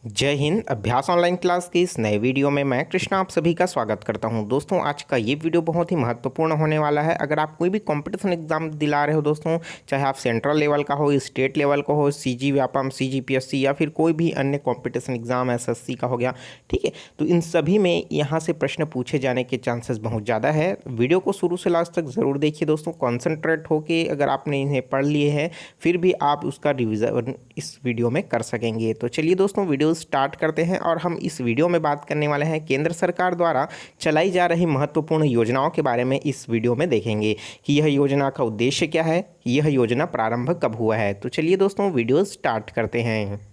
जय हिंद। अभ्यास online class के इस नए वीडियो में मैं कृष्णा आप सभी का स्वागत करता हूं। दोस्तों आज का ये वीडियो बहुत ही महत्वपूर्ण होने वाला है। अगर आप कोई भी कंपटीशन एग्जाम दिला रहे हो दोस्तों, चाहे आप सेंट्रल लेवल का हो, स्टेट लेवल का हो, सीजी व्यापम, सीजीपीएससी या फिर कोई भी अन्य कंपटीशन एग्जाम एसएससी का हो गया, ठीक है, तो इन सभी में यहाँ से प्रश्न पूछे जाने के चांसेस बहुत ज़्यादा है। वीडियो को शुरू से लास्ट तक ज़रूर देखिए दोस्तों, कॉन्सेंट्रेट होके अगर आपने इन्हें पढ़ लिए हैं फिर भी आप उसका रिविज़न इस वीडियो में कर सकेंगे। तो चलिए दोस्तों वीडियो स्टार्ट करते हैं और हम इस वीडियो में बात करने वाले हैं केंद्र सरकार द्वारा चलाई जा रही महत्वपूर्ण योजनाओं के बारे में। इस वीडियो में देखेंगे कि यह योजना का उद्देश्य क्या है, यह योजना प्रारंभ कब हुआ है। तो चलिए दोस्तों वीडियो स्टार्ट करते हैं।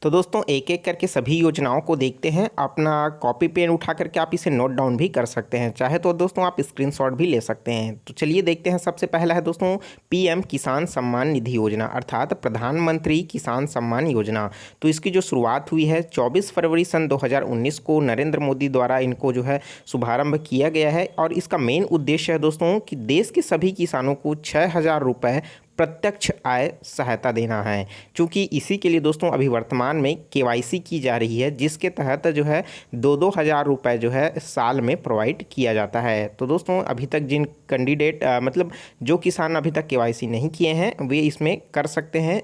तो दोस्तों एक एक करके सभी योजनाओं को देखते हैं। अपना कॉपी पेन उठा करके आप इसे नोट डाउन भी कर सकते हैं, चाहे तो दोस्तों आप स्क्रीनशॉट भी ले सकते हैं। तो चलिए देखते हैं। सबसे पहला है दोस्तों पीएम किसान सम्मान निधि योजना, अर्थात प्रधानमंत्री किसान सम्मान योजना। तो इसकी जो शुरुआत हुई है 24 फरवरी सन 2019 को नरेंद्र मोदी द्वारा इनको जो है शुभारंभ किया गया है। और इसका मेन उद्देश्य है दोस्तों कि देश के सभी किसानों को 6,000 रुपये प्रत्यक्ष आय सहायता देना है। क्योंकि इसी के लिए दोस्तों अभी वर्तमान में केवाईसी की जा रही है, जिसके तहत जो है 2-2 हज़ार रुपये जो है साल में प्रोवाइड किया जाता है। तो दोस्तों अभी तक जिन कैंडिडेट मतलब जो किसान अभी तक केवाईसी नहीं किए हैं वे इसमें कर सकते हैं।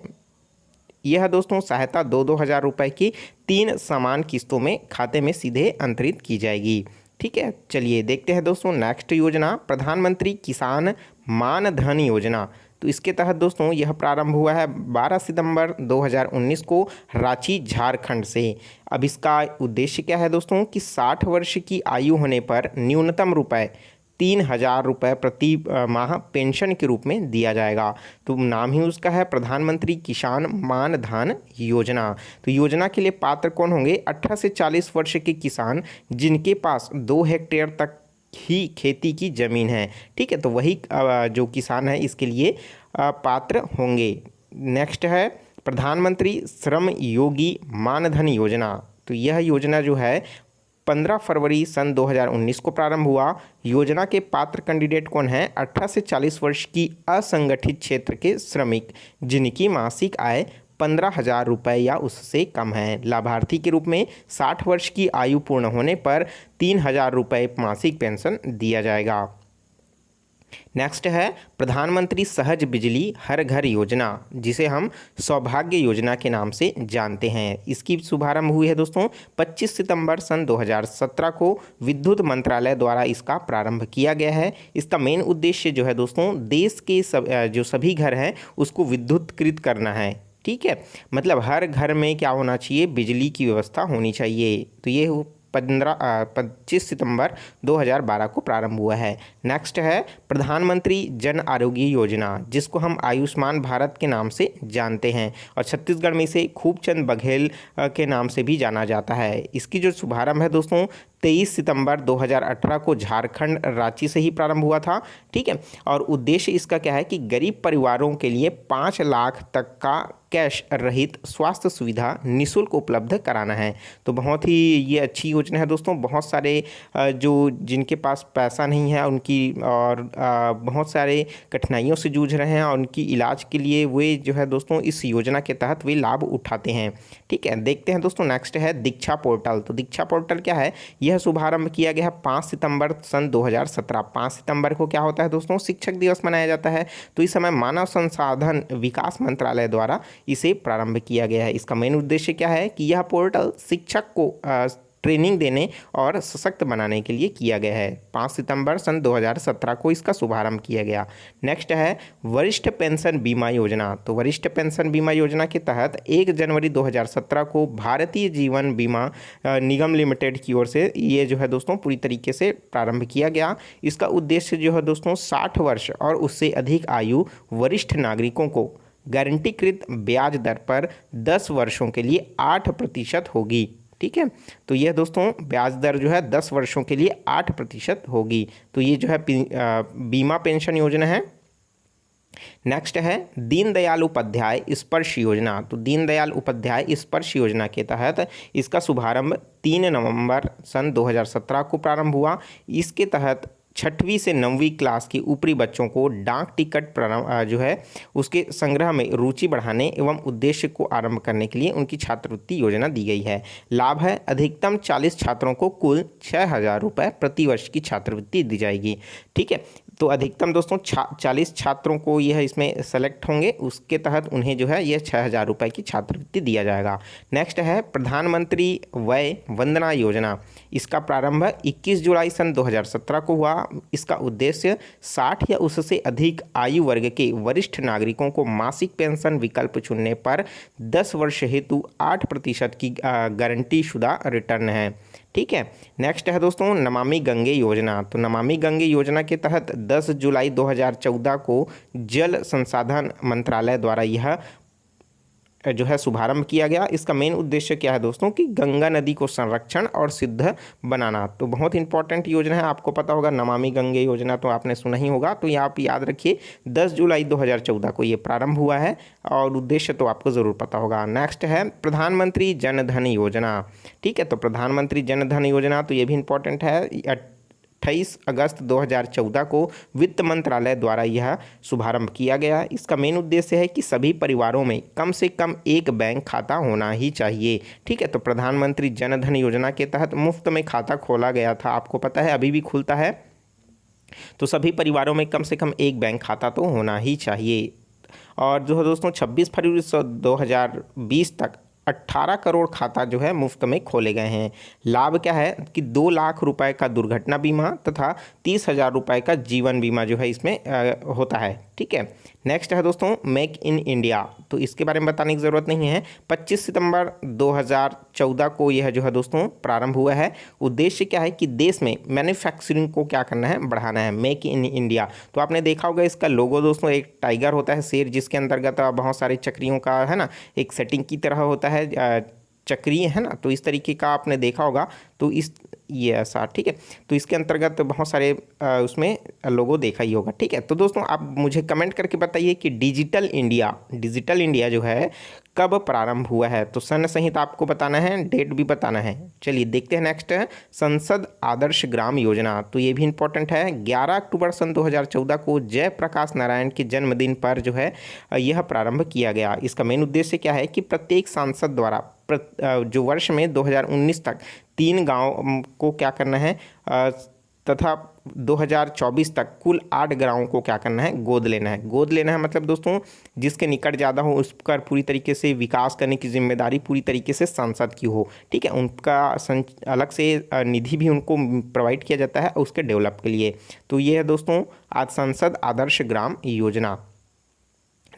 यह दोस्तों सहायता 2-2 हज़ार रुपये की 3 समान किस्तों में खाते में सीधे अंतरित की जाएगी। ठीक है, चलिए देखते हैं दोस्तों नेक्स्ट योजना प्रधानमंत्री किसान मान धन योजना। तो इसके तहत दोस्तों यह प्रारंभ हुआ है 12 सितंबर 2019 को रांची झारखंड से। अब इसका उद्देश्य क्या है दोस्तों कि 60 वर्ष की आयु होने पर न्यूनतम रुपये 3,000 रुपये प्रति माह पेंशन के रूप में दिया जाएगा। तो नाम ही उसका है प्रधानमंत्री किसान मान धन योजना। तो योजना के लिए पात्र कौन होंगे? 18 से 40 वर्ष के किसान जिनके पास 2 हेक्टेयर तक ही खेती की ज़मीन है। ठीक है, तो वही जो किसान है इसके लिए पात्र होंगे। नेक्स्ट है प्रधानमंत्री श्रम योगी मानधन योजना। तो यह योजना जो है 15 फरवरी सन 2019 को प्रारंभ हुआ। योजना के पात्र कैंडिडेट कौन हैं? 18 से 40 वर्ष की असंगठित क्षेत्र के श्रमिक जिनकी मासिक आय 15,000 रुपये या उससे कम है। लाभार्थी के रूप में 60 वर्ष की आयु पूर्ण होने पर 3,000 रुपये मासिक पेंशन दिया जाएगा। नेक्स्ट है प्रधानमंत्री सहज बिजली हर घर योजना, जिसे हम सौभाग्य योजना के नाम से जानते हैं। इसकी शुभारंभ हुई है दोस्तों 25 सितंबर सन 2017 को विद्युत मंत्रालय द्वारा इसका प्रारंभ किया गया है। इसका मेन उद्देश्य जो है दोस्तों देश के जो सभी घर हैं उसको विद्युतकृत करना है। ठीक है, मतलब हर घर में क्या होना चाहिए? बिजली की व्यवस्था होनी चाहिए। तो ये 25 सितंबर 2012 को प्रारंभ हुआ है। नेक्स्ट है प्रधानमंत्री जन आरोग्य योजना, जिसको हम आयुष्मान भारत के नाम से जानते हैं और छत्तीसगढ़ में इसे खूबचंद बघेल के नाम से भी जाना जाता है। इसकी जो शुभारंभ है दोस्तों 23 सितंबर 2018 को झारखंड रांची से ही प्रारंभ हुआ था। ठीक है, और उद्देश्य इसका क्या है कि गरीब परिवारों के लिए 5 लाख तक का कैश रहित स्वास्थ्य सुविधा निःशुल्क उपलब्ध कराना है। तो बहुत ही ये अच्छी योजना है दोस्तों। बहुत सारे जो जिनके पास पैसा नहीं है उनकी और बहुत सारे कठिनाइयों से जूझ रहे हैं और उनकी इलाज के लिए वे जो है दोस्तों इस योजना के तहत वे लाभ उठाते हैं। ठीक है, देखते हैं दोस्तों नेक्स्ट है दीक्षा पोर्टल। तो दीक्षा पोर्टल क्या है? यह शुभारंभ किया गया है 5 सितंबर सन 2017। 5 सितंबर को क्या होता है दोस्तों? शिक्षक दिवस मनाया जाता है। तो इस समय मानव संसाधन विकास मंत्रालय द्वारा इसे प्रारंभ किया गया है। इसका मेन उद्देश्य क्या है कि यह पोर्टल शिक्षक को ट्रेनिंग देने और सशक्त बनाने के लिए किया गया है। 5 सितंबर सन 2017 को इसका शुभारंभ किया गया। नेक्स्ट है वरिष्ठ पेंशन बीमा योजना। तो वरिष्ठ पेंशन बीमा योजना के तहत 1 जनवरी 2017 को भारतीय जीवन बीमा निगम लिमिटेड की ओर से ये जो है दोस्तों पूरी तरीके से प्रारंभ किया गया। इसका उद्देश्य जो है दोस्तों 60 वर्ष और उससे अधिक आयु वरिष्ठ नागरिकों को गारंटीकृत ब्याज दर पर 10 वर्षों के लिए 8% होगी। ठीक है, तो यह दोस्तों ब्याज दर जो है 10 वर्षों के लिए 8% होगी। तो ये जो है बीमा पेंशन योजना है। नेक्स्ट है दीनदयाल उपाध्याय स्पर्श योजना। तो दीनदयाल उपाध्याय स्पर्श योजना के तहत इसका शुभारंभ 3 नवंबर सन 2017 को प्रारंभ हुआ। इसके तहत 6वीं से 9वीं क्लास के ऊपरी बच्चों को डाक टिकट जो है उसके संग्रह में रुचि बढ़ाने एवं उद्देश्य को आरंभ करने के लिए उनकी छात्रवृत्ति योजना दी गई है। लाभ है अधिकतम 40 छात्रों को कुल 6,000 रुपये प्रति वर्ष की छात्रवृत्ति दी जाएगी। ठीक है, तो अधिकतम दोस्तों 40 छात्रों को यह इसमें सेलेक्ट होंगे, उसके तहत उन्हें जो है यह 6,000 रुपये की छात्रवृत्ति दिया जाएगा। नेक्स्ट है प्रधानमंत्री वय वंदना योजना। इसका प्रारंभ 21 जुलाई सन 2017 को हुआ। इसका उद्देश्य 60 या उससे अधिक आयु वर्ग के वरिष्ठ नागरिकों को मासिक पेंशन विकल्प चुनने पर 10 वर्ष हेतु 8% की गारंटी शुदा रिटर्न है। ठीक है, नेक्स्ट है दोस्तों नमामि गंगे योजना। तो नमामि गंगे योजना के तहत 10 जुलाई 2014 को जल संसाधन मंत्रालय द्वारा यह जो है शुभारंभ किया गया। इसका मेन उद्देश्य क्या है दोस्तों कि गंगा नदी को संरक्षण और सिद्ध बनाना। तो बहुत इंपॉर्टेंट योजना है, आपको पता होगा नमामि गंगे योजना तो आपने सुना ही होगा। तो ये आप याद रखिए 10 जुलाई 2014 को ये प्रारंभ हुआ है और उद्देश्य तो आपको ज़रूर पता होगा। नेक्स्ट है प्रधानमंत्री जन धन योजना। ठीक है, तो प्रधानमंत्री जन धन योजना तो ये भी इंपॉर्टेंट है। 28 अगस्त 2014 को वित्त मंत्रालय द्वारा यह शुभारंभ किया गया। इसका मेन उद्देश्य है कि सभी परिवारों में कम से कम एक बैंक खाता होना ही चाहिए। ठीक है, तो प्रधानमंत्री जन धन योजना के तहत मुफ्त में खाता खोला गया था, आपको पता है अभी भी खुलता है। तो सभी परिवारों में कम से कम एक बैंक खाता तो होना ही चाहिए। और जो है दोस्तों 26 फरवरी 2020 तक 18 करोड़ खाता जो है मुफ्त में खोले गए हैं। लाभ क्या है कि 2 लाख रुपए का दुर्घटना बीमा तथा 30,000 रुपये का जीवन बीमा जो है इसमें होता है। ठीक है, नेक्स्ट है दोस्तों मेक इन इंडिया। तो इसके बारे में बताने की ज़रूरत नहीं है। 25 सितंबर 2014 को यह जो है दोस्तों प्रारंभ हुआ है। उद्देश्य क्या है कि देश में मैन्युफैक्चरिंग को क्या करना है, बढ़ाना है, मेक इन इंडिया। तो आपने देखा होगा इसका लोगो दोस्तों एक टाइगर होता है, शेर, जिसके अंतर्गत बहुत सारे चक्रियों का है ना एक सेटिंग की तरह होता है, चक्रीय है ना, तो इस तरीके का आपने देखा होगा। तो इस ये ऐसा ठीक है, तो इसके अंतर्गत बहुत सारे उसमें लोगो देखा ही होगा। ठीक है, तो दोस्तों आप मुझे कमेंट करके बताइए कि डिजिटल इंडिया जो है कब प्रारंभ हुआ है। तो सन सहित आपको बताना है, डेट भी बताना है। चलिए देखते हैं। नेक्स्ट है संसद आदर्श ग्राम योजना। तो ये भी इंपॉर्टेंट है। 11 अक्टूबर सन 2014 को जयप्रकाश नारायण के जन्मदिन पर जो है यह प्रारंभ किया गया। इसका मेन उद्देश्य क्या है कि प्रत्येक सांसद द्वारा जो वर्ष में 2019 तक 3 गांव को क्या करना है तथा 2024 तक कुल 8 गांवों को क्या करना है, गोद लेना है। गोद लेना है मतलब दोस्तों जिसके निकट ज़्यादा हो उस पर पूरी तरीके से विकास करने की जिम्मेदारी पूरी तरीके से सांसद की हो। ठीक है, उनका अलग से निधि भी उनको प्रोवाइड किया जाता है उसके डेवलप के लिए। तो ये है दोस्तों आज संसद आदर्श ग्राम योजना।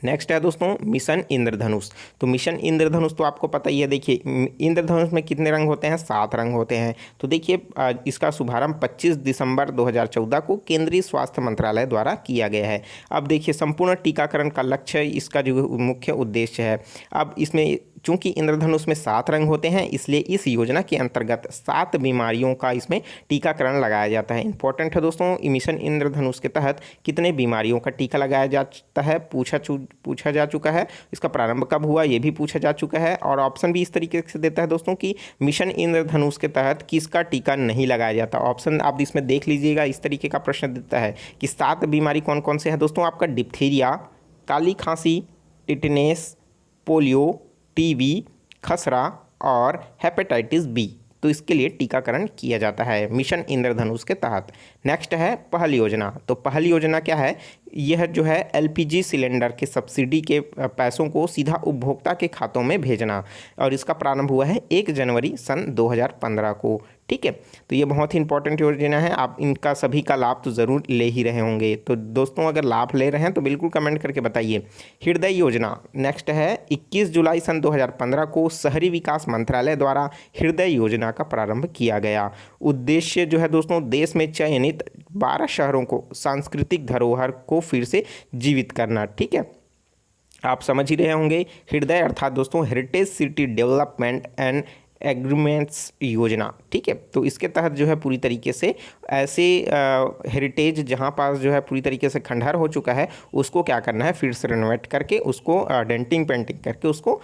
नेक्स्ट है दोस्तों मिशन इंद्रधनुष। तो मिशन इंद्रधनुष तो आपको पता ही है। देखिए इंद्रधनुष में कितने रंग होते हैं, 7 रंग होते हैं। तो देखिए इसका शुभारंभ 25 दिसंबर 2014 को केंद्रीय स्वास्थ्य मंत्रालय द्वारा किया गया है। अब देखिए संपूर्ण टीकाकरण का लक्ष्य इसका जो मुख्य उद्देश्य है। अब इसमें चूंकि इंद्रधनुष में 7 रंग होते हैं इसलिए इस योजना के अंतर्गत 7 बीमारियों का इसमें टीकाकरण लगाया जाता है। इंपॉर्टेंट है दोस्तों मिशन इंद्रधनुष के तहत कितने बीमारियों का टीका लगाया जाता है पूछा जा चुका है। इसका प्रारंभ कब हुआ ये भी पूछा जा चुका है। और ऑप्शन भी इस तरीके से देता है दोस्तों कि मिशन इंद्रधनुष के तहत किसका टीका नहीं लगाया जाता। ऑप्शन आप इसमें देख लीजिएगा, इस तरीके का प्रश्न देता है कि 7 बीमारी कौन कौन से हैं दोस्तों। आपका डिप्थीरिया, काली खांसी, टिटनेस, पोलियो, टीबी, खसरा और हेपेटाइटिस बी। तो इसके लिए टीकाकरण किया जाता है मिशन इंद्रधनुष के तहत। नेक्स्ट है पहल योजना। तो पहल योजना क्या है, यह जो है एलपीजी सिलेंडर के सब्सिडी के पैसों को सीधा उपभोक्ता के खातों में भेजना। और इसका प्रारंभ हुआ है 1 जनवरी सन 2015 को। ठीक है, तो ये बहुत ही इंपॉर्टेंट योजना है। आप इनका सभी का लाभ तो ज़रूर ले ही रहे होंगे। तो दोस्तों अगर लाभ ले रहे हैं तो बिल्कुल कमेंट करके बताइए। हृदय योजना नेक्स्ट है 21 जुलाई सन 2015 को शहरी विकास मंत्रालय द्वारा हृदय योजना का प्रारंभ किया गया। उद्देश्य जो है दोस्तों देश में चयनित 12 शहरों को सांस्कृतिक धरोहर को फिर से जीवित करना। ठीक है, आप समझ ही रहे होंगे। हृदय अर्थात दोस्तों heritage city development and agreements योजना। ठीक है, तो इसके तहत जो है पूरी तरीके से ऐसे हेरिटेज जहाँ पास जो है पूरी तरीके से खंडहर हो चुका है उसको क्या करना है, फिर से रेनोवेट करके उसको डेंटिंग पेंटिंग करके उसको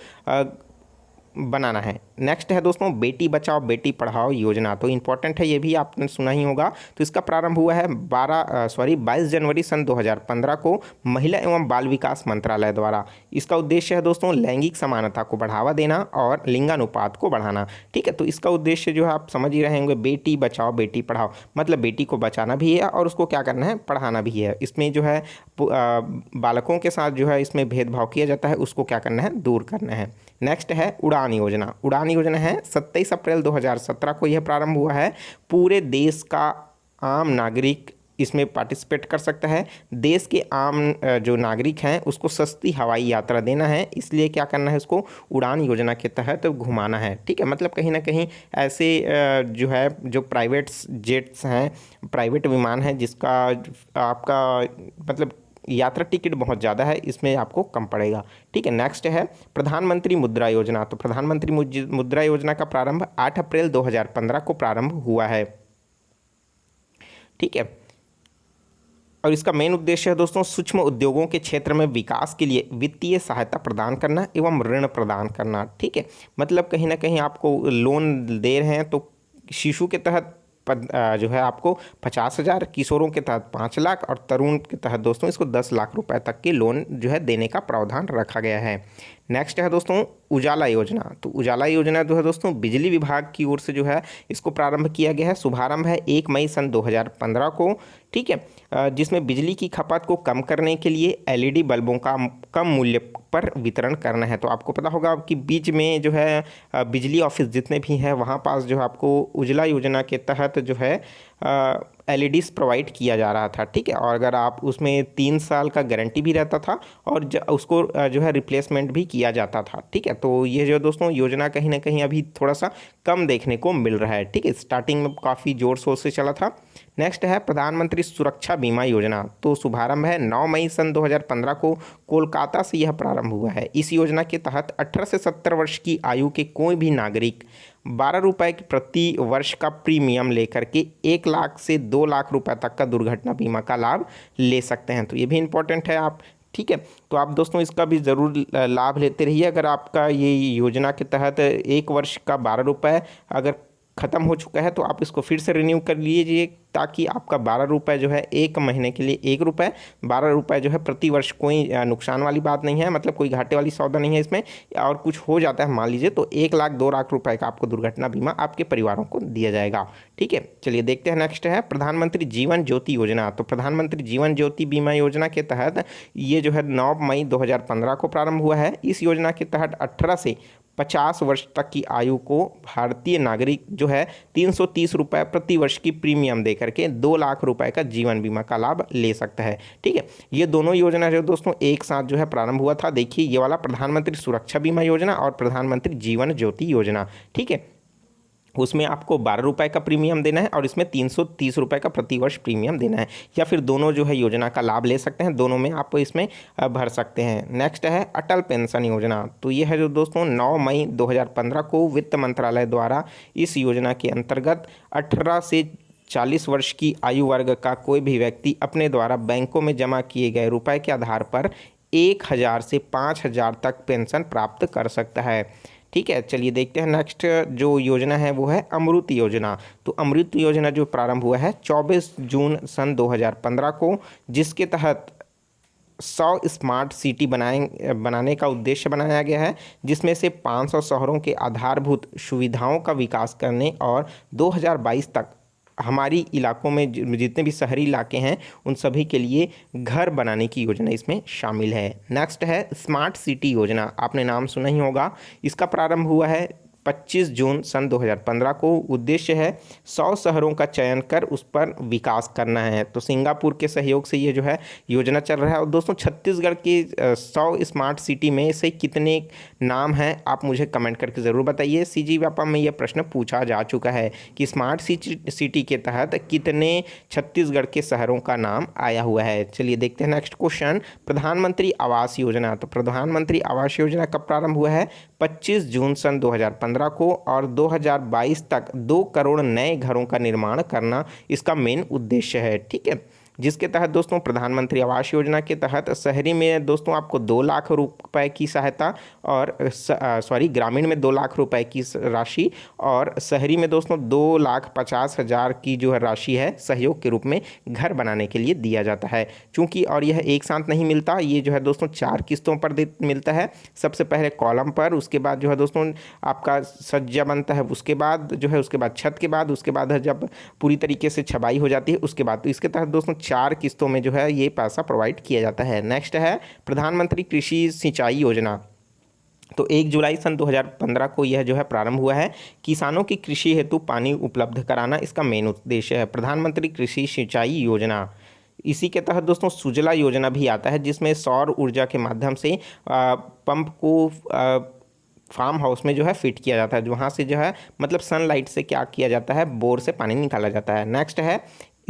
बनाना है। नेक्स्ट है दोस्तों बेटी बचाओ बेटी पढ़ाओ योजना, तो इंपॉर्टेंट है, ये भी आपने सुना ही होगा। तो इसका प्रारंभ हुआ है 22 जनवरी सन 2015 को महिला एवं बाल विकास मंत्रालय द्वारा। इसका उद्देश्य है दोस्तों लैंगिक समानता को बढ़ावा देना और लिंगानुपात को बढ़ाना। ठीक है, तो इसका उद्देश्य जो है आप समझ ही रहे होंगे, बेटी बचाओ बेटी पढ़ाओ, मतलब बेटी को बचाना भी है और उसको क्या करना है, पढ़ाना भी है। इसमें जो है बालकों के साथ जो है इसमें भेदभाव किया जाता है, उसको क्या करना है, दूर करना है। नेक्स्ट है उड़ान योजना। उड़ान योजना है 27 अप्रैल 2017 को यह प्रारंभ हुआ है। पूरे देश का आम नागरिक इसमें पार्टिसिपेट कर सकता है। देश के आम जो नागरिक हैं उसको सस्ती हवाई यात्रा देना है, इसलिए क्या करना है, उसको उड़ान योजना के तहत घुमाना है। ठीक है, मतलब कहीं ना कहीं ऐसे जो है जो प्राइवेट जेट्स हैं, प्राइवेट विमान है, जिसका आपका मतलब यात्रा टिकट बहुत ज़्यादा है, इसमें आपको कम पड़ेगा। ठीक है, नेक्स्ट है प्रधानमंत्री मुद्रा योजना। तो प्रधानमंत्री मुद्रा योजना का प्रारंभ 8 अप्रैल 2015 को प्रारंभ हुआ है। ठीक है, और इसका मेन उद्देश्य है दोस्तों सूक्ष्म उद्योगों के क्षेत्र में विकास के लिए वित्तीय सहायता प्रदान करना एवं ऋण प्रदान करना। ठीक है, मतलब कहीं ना कहीं आपको लोन दे रहे हैं, तो शिशु के तहत जो है आपको 50,000, किशोरों के तहत 5 लाख और तरुण के तहत दोस्तों इसको 10 लाख रुपए तक के लोन जो है देने का प्रावधान रखा गया है। नेक्स्ट है दोस्तों उजाला योजना। तो उजाला योजना जो है दोस्तों बिजली विभाग की ओर से जो है इसको प्रारंभ किया गया है। शुभारंभ है 1 मई सन 2015 को। ठीक है, जिसमें बिजली की खपत को कम करने के लिए एलईडी बल्बों का कम मूल्य पर वितरण करना है। तो आपको पता होगा कि बीच में जो है बिजली ऑफिस जितने भी हैं वहाँ पास जो है आपको उजाला योजना के तहत जो है एलईडीज प्रोवाइड किया जा रहा था। ठीक है, और अगर आप उसमें 3 साल का गारंटी भी रहता था और उसको जो है रिप्लेसमेंट भी किया जाता था। ठीक है, तो ये जो दोस्तों योजना कहीं ना कहीं अभी थोड़ा सा कम देखने को मिल रहा है। ठीक है, स्टार्टिंग में काफ़ी जोर शोर से चला था। नेक्स्ट है प्रधानमंत्री सुरक्षा बीमा योजना। तो शुभारंभ है 9 मई सन 2015 को कोलकाता से यह प्रारंभ हुआ है। इस योजना के तहत 18 से 70 वर्ष की आयु के कोई भी नागरिक 12 रुपये प्रति वर्ष का प्रीमियम लेकर के 1 लाख से 2 लाख रुपए तक का दुर्घटना बीमा का लाभ ले सकते हैं। तो ये भी इम्पोर्टेंट है आप। ठीक है, तो आप दोस्तों इसका भी ज़रूर लाभ लेते रहिए। अगर आपका ये योजना के तहत 1 वर्ष का 12 रुपये अगर ख़त्म हो चुका है तो आप इसको फिर से रिन्यू कर लीजिए, ताकि आपका 12 रुपये जो है 1 महीने के लिए 1 रुपये, 12 रुपये जो है प्रति वर्ष, कोई नुकसान वाली बात नहीं है, मतलब कोई घाटे वाली सौदा नहीं है इसमें। और कुछ हो जाता है मान लीजिए तो 1 लाख 2 लाख रुपए का आपको दुर्घटना बीमा आपके परिवारों को दिया जाएगा। ठीक है, चलिए देखते हैं। नेक्स्ट है प्रधानमंत्री जीवन ज्योति योजना। तो प्रधानमंत्री जीवन ज्योति बीमा योजना के तहत ये जो है 9 मई 2015 को प्रारंभ हुआ है। इस योजना के तहत 18 से 50 वर्ष तक की आयु को भारतीय नागरिक जो है 330 रुपये प्रति वर्ष की प्रीमियम दे करके 2 लाख रुपए का जीवन बीमा का लाभ ले सकता है। ठीक है, ये दोनों योजना जो दोस्तों एक साथ जो है प्रारंभ हुआ था। देखिए ये वाला प्रधानमंत्री सुरक्षा बीमा योजना और प्रधानमंत्री जीवन ज्योति योजना। ठीक है, उसमें आपको 12 रुपये का प्रीमियम देना है और इसमें 330 रुपये का प्रति वर्ष प्रीमियम देना है, या फिर दोनों जो है योजना का लाभ ले सकते हैं, दोनों में आप इसमें भर सकते हैं। नेक्स्ट है अटल पेंशन योजना। तो ये है जो दोस्तों 9 मई 2015 को वित्त मंत्रालय द्वारा इस योजना के अंतर्गत 18 से 40 वर्ष की आयु वर्ग का कोई भी व्यक्ति अपने द्वारा बैंकों में जमा किए गए रुपए के आधार पर 1000 से 5000 तक पेंशन प्राप्त कर सकता है। ठीक है, चलिए देखते हैं। नेक्स्ट जो योजना है वो है अमृत योजना। तो अमृत योजना जो प्रारंभ हुआ है 24 जून सन 2015 को, जिसके तहत 100 स्मार्ट सिटी बनाने का उद्देश्य बनाया गया है, जिसमें से 500 शहरों के आधारभूत सुविधाओं का विकास करने और 2022 तक हमारी इलाकों में जितने भी शहरी इलाके हैं उन सभी के लिए घर बनाने की योजना इसमें शामिल है। नेक्स्ट है स्मार्ट सिटी योजना। आपने नाम सुना ही होगा। इसका प्रारंभ हुआ है 25 जून सन 2015 को। उद्देश्य है 100 शहरों का चयन कर उस पर विकास करना है। तो सिंगापुर के सहयोग से ये जो है योजना चल रहा है। और दोस्तों छत्तीसगढ़ की 100 स्मार्ट सिटी में से कितने नाम हैं आप मुझे कमेंट करके ज़रूर बताइए। सीजी व्यापम में यह प्रश्न पूछा जा चुका है कि स्मार्ट सिटी के तहत कितने छत्तीसगढ़ के शहरों का नाम आया हुआ है। चलिए देखते हैं नेक्स्ट क्वेश्चन। प्रधानमंत्री आवास योजना। तो प्रधानमंत्री आवास योजना कब प्रारंभ हुआ है? 25 जून सन 2015 को, और 2022 तक 2 करोड़ नए घरों का निर्माण करना इसका मेन उद्देश्य है। ठीक है, जिसके तहत दोस्तों प्रधानमंत्री आवास योजना के तहत शहरी में दोस्तों आपको 2 लाख रुपए की सहायता और ग्रामीण में 2 लाख रुपए की राशि और शहरी में दोस्तों 2,50,000 की जो है राशि है सहयोग के रूप में घर बनाने के लिए दिया जाता है। चूंकि और यह एक साथ नहीं मिलता, ये जो है दोस्तों 4 किस्तों पर मिलता है। सबसे पहले कॉलम पर, उसके बाद जो है दोस्तों आपका सज्जा बनता है, उसके बाद जो है उसके बाद छत के बाद, उसके बाद जब पूरी तरीके से छबाई हो जाती है उसके बाद। तो इसके तहत दोस्तों 4 किस्तों में जो है ये पैसा प्रोवाइड किया जाता है। नेक्स्ट है प्रधानमंत्री कृषि सिंचाई योजना। तो 1 जुलाई सन 2015 को यह जो है प्रारंभ हुआ है। किसानों की कृषि हेतु पानी उपलब्ध कराना इसका मेन उद्देश्य है। प्रधानमंत्री कृषि सिंचाई योजना, इसी के तहत दोस्तों सुजला योजना भी आता है, जिसमें सौर ऊर्जा के माध्यम से पंप को फार्म हाउस में जो है फिट किया जाता है, वहाँ से जो है मतलब सनलाइट से क्या किया जाता है, बोर से पानी निकाला जाता है। नेक्स्ट है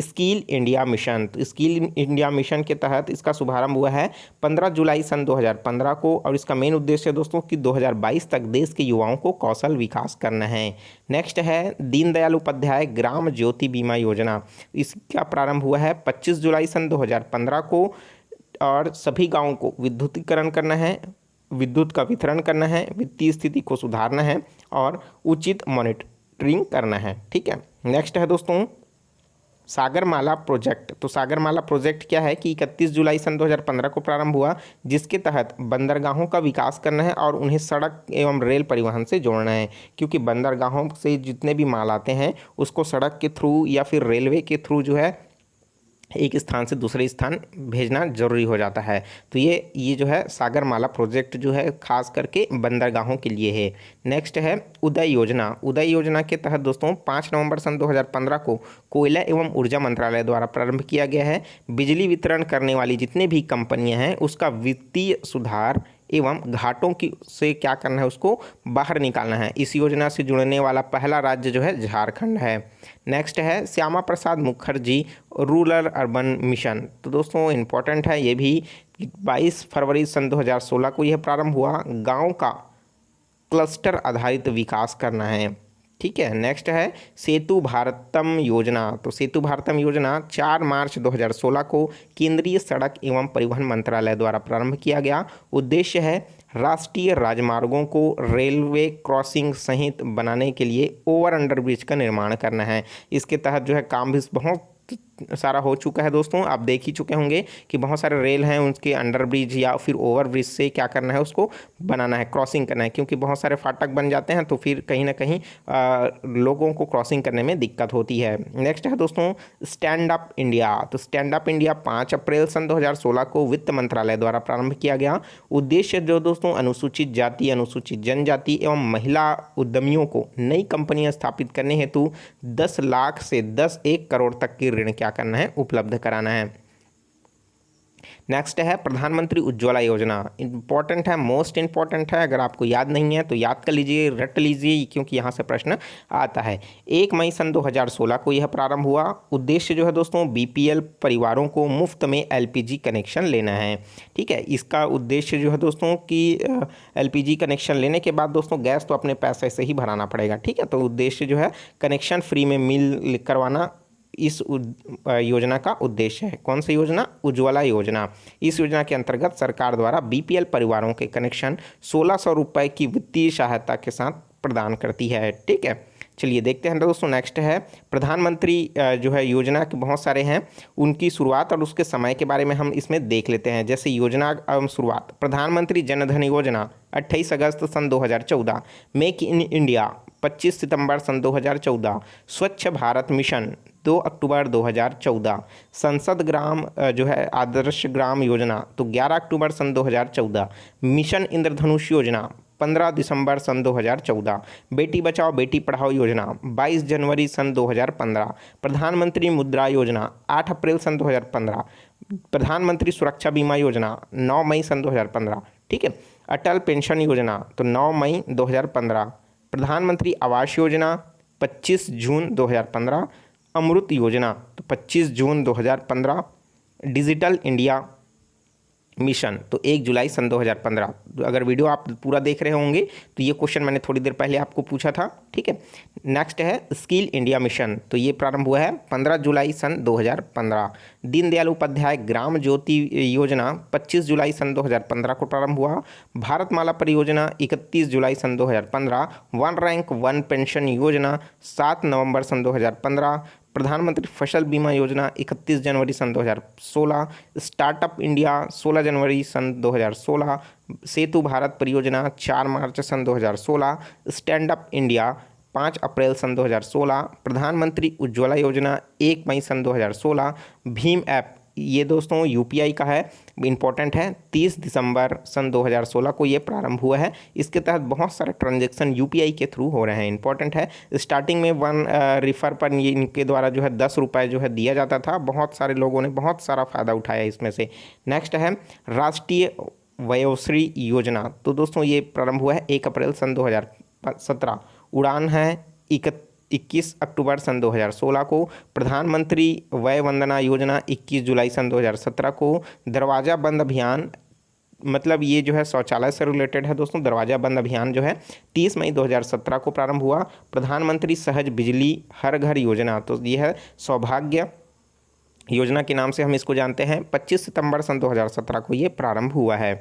स्किल इंडिया मिशन। तो स्किल इंडिया मिशन के तहत इसका शुभारंभ हुआ है 15 जुलाई सन 2015 को और इसका मेन उद्देश्य दोस्तों कि 2022 तक देश के युवाओं को कौशल विकास करना है। नेक्स्ट है दीनदयाल उपाध्याय ग्राम ज्योति बीमा योजना। इसका प्रारंभ हुआ है 25 जुलाई सन 2015 को और सभी गाँवों को विद्युतीकरण करना है, विद्युत का वितरण करना है, वित्तीय स्थिति को सुधारना है और उचित मॉनिटरिंग करना है। ठीक है। नेक्स्ट है दोस्तों सागरमाला प्रोजेक्ट। तो सागरमाला प्रोजेक्ट क्या है कि 31 जुलाई सन 2015 को प्रारंभ हुआ, जिसके तहत बंदरगाहों का विकास करना है और उन्हें सड़क एवं रेल परिवहन से जोड़ना है, क्योंकि बंदरगाहों से जितने भी माल आते हैं उसको सड़क के थ्रू या फिर रेलवे के थ्रू जो है एक स्थान से दूसरे स्थान भेजना जरूरी हो जाता है। तो ये जो है सागरमाला प्रोजेक्ट जो है खास करके बंदरगाहों के लिए है। नेक्स्ट है उदय योजना। उदय योजना के तहत दोस्तों 5 नवंबर सन 2015 को कोयला एवं ऊर्जा मंत्रालय द्वारा प्रारंभ किया गया है। बिजली वितरण करने वाली जितनी भी कंपनियां हैं उसका वित्तीय सुधार एवं घाटों की से क्या करना है, उसको बाहर निकालना है। इस योजना से जुड़ने वाला पहला राज्य जो है झारखंड है। नेक्स्ट है Shyama Prasad Mukherjee rural urban mission. तो दोस्तों इम्पोर्टेंट है ये भी, 22 फरवरी सन 2016 को यह प्रारंभ हुआ। गांव का क्लस्टर आधारित विकास करना है। ठीक है। नेक्स्ट है सेतु भारतम योजना। तो सेतु भारतम योजना 4 मार्च 2016 को केंद्रीय सड़क एवं परिवहन मंत्रालय द्वारा प्रारंभ किया गया। उद्देश्य है राष्ट्रीय राजमार्गों को रेलवे क्रॉसिंग सहित बनाने के लिए ओवर अंडर ब्रिज का निर्माण करना है। इसके तहत जो है काम भी बहुत सारा हो चुका है दोस्तों, आप देख ही चुके होंगे कि बहुत सारे रेल हैं उनके अंडर ब्रिज या फिर ओवर ब्रिज से क्या करना है, उसको बनाना है, क्रॉसिंग करना है, क्योंकि बहुत सारे फाटक बन जाते हैं तो फिर कहीं ना कहीं लोगों को क्रॉसिंग करने में दिक्कत होती है। नेक्स्ट है दोस्तों स्टैंड अप इंडिया। तो स्टैंड अप इंडिया 5 अप्रैल सन 2016 को वित्त मंत्रालय द्वारा प्रारंभ किया गया। उद्देश्य जो दोस्तों अनुसूचित जाति, अनुसूचित जनजाति एवं महिला उद्यमियों को नई कंपनियां स्थापित करने हेतु 10 लाख से 1 करोड़ तक की ऋण क्या करना है, उपलब्ध कराना है। नेक्स्ट है प्रधानमंत्री उज्ज्वला योजना। इंपॉर्टेंट है, मोस्ट इंपॉर्टेंट है, अगर आपको याद नहीं है तो याद कर लीजिए, रट लीजिए, क्योंकि यहाँ से प्रश्न आता है। 1 मई सन 2016 को यह प्रारंभ हुआ। उद्देश्य जो है दोस्तों बीपीएल परिवारों को मुफ्त में एलपीजी कनेक्शन लेना है। ठीक है। इसका उद्देश्य जो है दोस्तों कि एलपीजी कनेक्शन लेने के बाद दोस्तों गैस तो अपने पैसे से ही भराना पड़ेगा। ठीक है। तो उद्देश्य जो है कनेक्शन फ्री में मिल करवाना इस योजना का उद्देश्य है। कौन सी योजना? उज्ज्वला योजना। इस योजना के अंतर्गत सरकार द्वारा बीपीएल परिवारों के कनेक्शन 1600 रुपये की वित्तीय सहायता के साथ प्रदान करती है। ठीक है। चलिए देखते हैं दोस्तों। नेक्स्ट है प्रधानमंत्री जो है योजना के बहुत सारे हैं, उनकी शुरुआत और उसके समय के बारे में हम इसमें देख लेते हैं। जैसे योजना एवं शुरुआत, प्रधानमंत्री जनधन योजना 28 अगस्त सन 2014, मेक इन इंडिया 25 सितंबर सन 2014, स्वच्छ भारत मिशन 2 अक्टूबर 2014, संसद ग्राम जो है आदर्श ग्राम योजना तो 11 अक्टूबर सन 2014, मिशन इंद्रधनुष योजना 15 दिसंबर सन 2014, बेटी बचाओ बेटी पढ़ाओ योजना 22 जनवरी सन 2015, प्रधानमंत्री मुद्रा योजना 8 अप्रैल सन 2015, प्रधानमंत्री सुरक्षा बीमा योजना 9 मई सन 2015। ठीक है। अटल पेंशन योजना तो 9 मई 2015, प्रधानमंत्री आवास योजना 25 जून 2015, अमृत योजना तो 25 जून 2015, डिजिटल इंडिया मिशन, तो 1 जुलाई सन 2015। अगर वीडियो आप पूरा देख रहे होंगे तो ये क्वेश्चन मैंने थोड़ी देर पहले आपको पूछा था, ठीक है। नेक्स्ट है स्किल इंडिया मिशन, तो ये प्रारंभ हुआ है 15 जुलाई सन 2015। दीनदयाल उपाध्याय ग्राम ज्योति योजना 25 जुलाई सन 2015 को प्रारंभ हुआ। भारतमाला परियोजना 31 जुलाई सन 2015। वन रैंक वन पेंशन योजना 7 नवंबर सन 2015। प्रधानमंत्री फसल बीमा योजना 31 जनवरी सन 2016। स्टार्टअप इंडिया 16 जनवरी सन 2016। सेतु भारत परियोजना 4 मार्च सन 2016। स्टैंड अप इंडिया 5 अप्रैल सन 2016। प्रधानमंत्री उज्ज्वला योजना 1 मई सन 2016। भीम ऐप, ये दोस्तों यूपीआई का है, इंपॉर्टेंट है, 30 दिसंबर सन 2016 को ये प्रारंभ हुआ है। इसके तहत बहुत सारे ट्रांजैक्शन यूपीआई के थ्रू हो रहे हैं, इंपॉर्टेंट है। स्टार्टिंग में वन रिफ़र पर ये इनके द्वारा जो है 10 रुपये जो है दिया जाता था। बहुत सारे लोगों ने बहुत सारा फ़ायदा उठाया इसमें से। नेक्स्ट है राष्ट्रीय वयोश्री योजना, तो दोस्तों ये प्रारंभ हुआ है 1 अप्रैल सन 2017। उड़ान है 21 अक्टूबर सन 2016 को। प्रधानमंत्री वय वंदना योजना 21 जुलाई सन 2017 को। दरवाज़ा बंद अभियान, मतलब ये जो है शौचालय से रिलेटेड है दोस्तों। दरवाज़ा बंद अभियान जो है 30 मई 2017 को प्रारंभ हुआ। प्रधानमंत्री सहज बिजली हर घर योजना, तो ये है सौभाग्य योजना के नाम से हम इसको जानते हैं। 25 सितंबर सन 2017 को ये प्रारंभ हुआ है।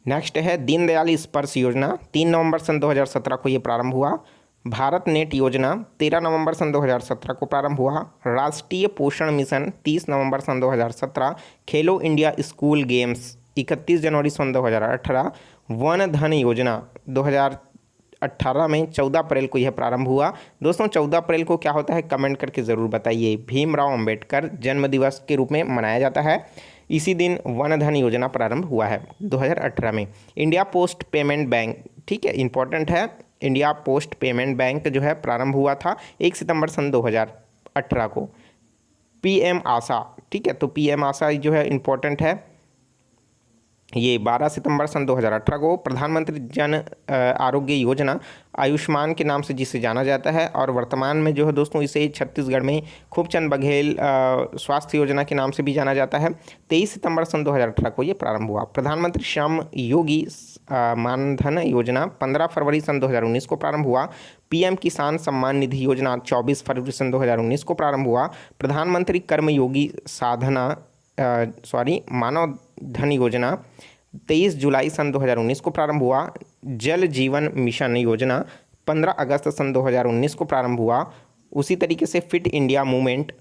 नेक्स्ट है दीनदयाल स्पर्श योजना, 3 नवंबर सन 2017 को ये प्रारंभ हुआ। भारत नेट योजना 13 नवंबर सन 2017 को प्रारंभ हुआ। राष्ट्रीय पोषण मिशन 30 नवंबर सन 2017। खेलो इंडिया स्कूल गेम्स 31 जनवरी सन 2018। वन धन योजना 2018 में 14 अप्रैल को यह प्रारंभ हुआ। दोस्तों 14 अप्रैल को क्या होता है कमेंट करके ज़रूर बताइए। भीमराव अंबेडकर जन्म दिवस के रूप में मनाया जाता है। इसी दिन वन धन योजना प्रारंभ हुआ है 2018 में। इंडिया पोस्ट पेमेंट बैंक, ठीक है, इंपॉर्टेंट है। इंडिया पोस्ट पेमेंट बैंक जो है प्रारंभ हुआ था 1 सितंबर सन 2018 को। पीएम आशा, ठीक है, तो पीएम आशा जो है इंपॉर्टेंट है, ये 12 सितंबर सन 2018 को। प्रधानमंत्री जन आरोग्य योजना आयुष्मान के नाम से जिसे जाना जाता है, और वर्तमान में जो है दोस्तों इसे छत्तीसगढ़ में खूबचंद बघेल स्वास्थ्य योजना के नाम से भी जाना जाता है। 23 सितंबर सन 2018 को ये प्रारंभ हुआ। प्रधानमंत्री श्रम योगी मानधन योजना 15 फरवरी सन 2019 को प्रारंभ हुआ। पीएम किसान सम्मान निधि योजना 24 फरवरी सन 2019 को प्रारंभ हुआ। प्रधानमंत्री कर्मयोगी साधना मानव धन योजना 23 जुलाई सन 2019 को प्रारंभ हुआ। जल जीवन मिशन योजना 15 अगस्त सन 2019 को प्रारंभ हुआ। उसी तरीके से फिट इंडिया मूवमेंट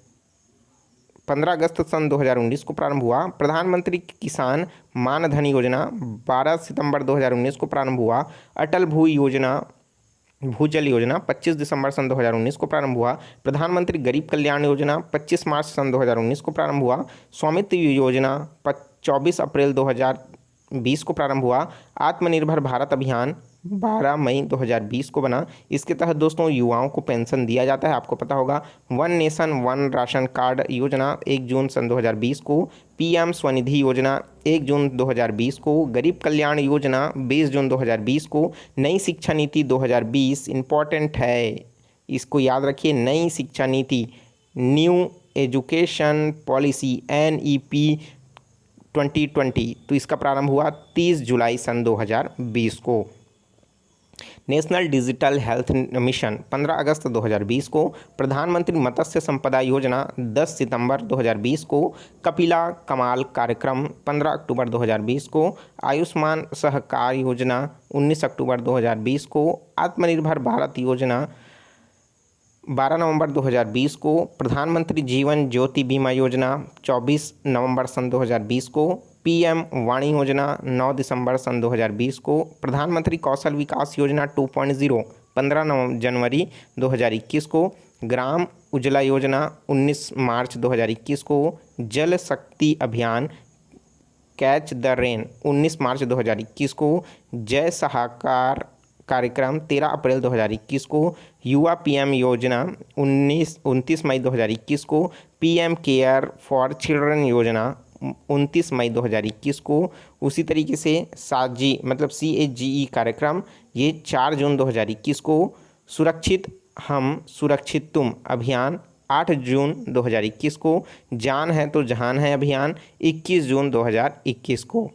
15 अगस्त सन 2019 को प्रारंभ हुआ। प्रधानमंत्री किसान मान धन योजना 12 सितंबर 2019 को प्रारंभ हुआ। अटल भूजल योजना 25 दिसंबर सन 2019 को प्रारंभ हुआ। प्रधानमंत्री गरीब कल्याण योजना 25 मार्च सन 2019 को प्रारंभ हुआ। स्वामित्व योजना 24 अप्रैल 2020 को प्रारंभ हुआ। आत्मनिर्भर भारत अभियान 12 मई 2020 को बना। इसके तहत दोस्तों युवाओं को पेंशन दिया जाता है, आपको पता होगा। One nation one ration card योजना 1 जून सन 2020 को। पीएम स्वनिधि योजना 1 जून 2020 को। गरीब कल्याण योजना 20 जून 2020 को। नई शिक्षा नीति 2020 इम्पॉर्टेंट है, इसको याद रखिए। नई शिक्षा नीति न्यू एजुकेशन पॉलिसी NEP 2020, तो इसका प्रारंभ हुआ 30 जुलाई सन 2020 को। नेशनल डिजिटल हेल्थ मिशन 15 अगस्त 2020 को। प्रधानमंत्री मत्स्य संपदा योजना 10 सितंबर 2020 को। कपिला कमाल कार्यक्रम 15 अक्टूबर 2020 को। आयुष्मान सहकार योजना 19 अक्टूबर 2020 को। आत्मनिर्भर भारत योजना 12 नवंबर 2020 को। प्रधानमंत्री जीवन ज्योति बीमा योजना 24 नवंबर सन 2020 को। पीएम वाणी योजना 9 दिसंबर सन 2020 को। प्रधानमंत्री कौशल विकास योजना 2.0 15 जनवरी 2021 को। ग्राम उज्ज्वला योजना 19 मार्च 2021 को। जल शक्ति अभियान कैच द रेन 19 मार्च 2021 को। जय सहाकार कार्यक्रम 13 अप्रैल 2021 को। युवा पीएम योजना 29 मई 2021 को। पीएम केयर फॉर चिल्ड्रन योजना 29 मई 2021 को। उसी तरीके से साजी मतलब CHGE कार्यक्रम ये 4 जून 2021 को। सुरक्षित हम सुरक्षित तुम अभियान 8 जून 2021 को। जान है तो जहान है अभियान 21 जून 2021 को।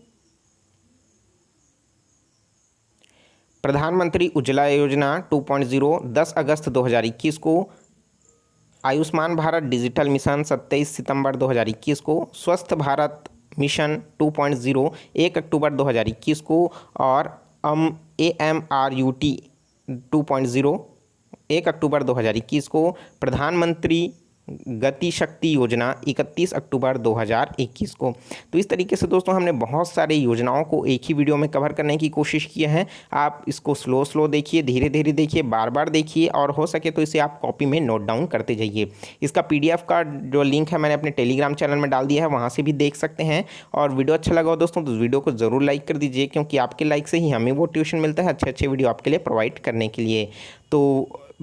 प्रधानमंत्री उज्ज्वला योजना 2.0 10 अगस्त 2021 को। आयुष्मान भारत डिजिटल मिशन 27 सितंबर 2021 को। स्वस्थ भारत मिशन 2.0 1 अक्टूबर 2021 को। और AMRUT 2.0 1 अक्टूबर 2021 को। प्रधानमंत्री गति शक्ति योजना 31 अक्टूबर 2021 को। तो इस तरीके से दोस्तों हमने बहुत सारे योजनाओं को एक ही वीडियो में कवर करने की कोशिश की है। आप इसको स्लो देखिए, धीरे धीरे देखिए, बार बार देखिए, और हो सके तो इसे आप कॉपी में नोट डाउन करते जाइए। इसका PDF का जो लिंक है मैंने अपने टेलीग्राम चैनल में डाल दिया है, वहाँ से भी देख सकते हैं। और वीडियो अच्छा लगा हो दोस्तों तो वीडियो को ज़रूर लाइक कर दीजिए, क्योंकि आपके लाइक से ही हमें मोटिवेशन मिलता है अच्छे अच्छे वीडियो आपके लिए प्रोवाइड करने के लिए। तो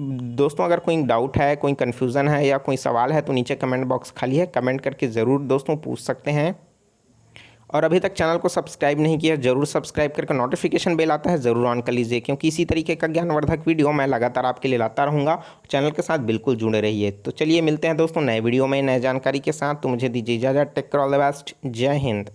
दोस्तों अगर कोई डाउट है, कोई कन्फ्यूज़न है या कोई सवाल है तो नीचे कमेंट बॉक्स खाली है, कमेंट करके ज़रूर दोस्तों पूछ सकते हैं। और अभी तक चैनल को सब्सक्राइब नहीं किया ज़रूर सब्सक्राइब करके नोटिफिकेशन बेल आता है ज़रूर ऑन कर लीजिए, क्योंकि इसी तरीके का ज्ञानवर्धक वीडियो मैं लगातार आपके लिए लाता रहूँगा। चैनल के साथ बिल्कुल जुड़े रहिए। तो चलिए मिलते हैं दोस्तों नए वीडियो में नए जानकारी के साथ। तो मुझे दीजिए इजाज़त। Take care, all the best, जय हिंद।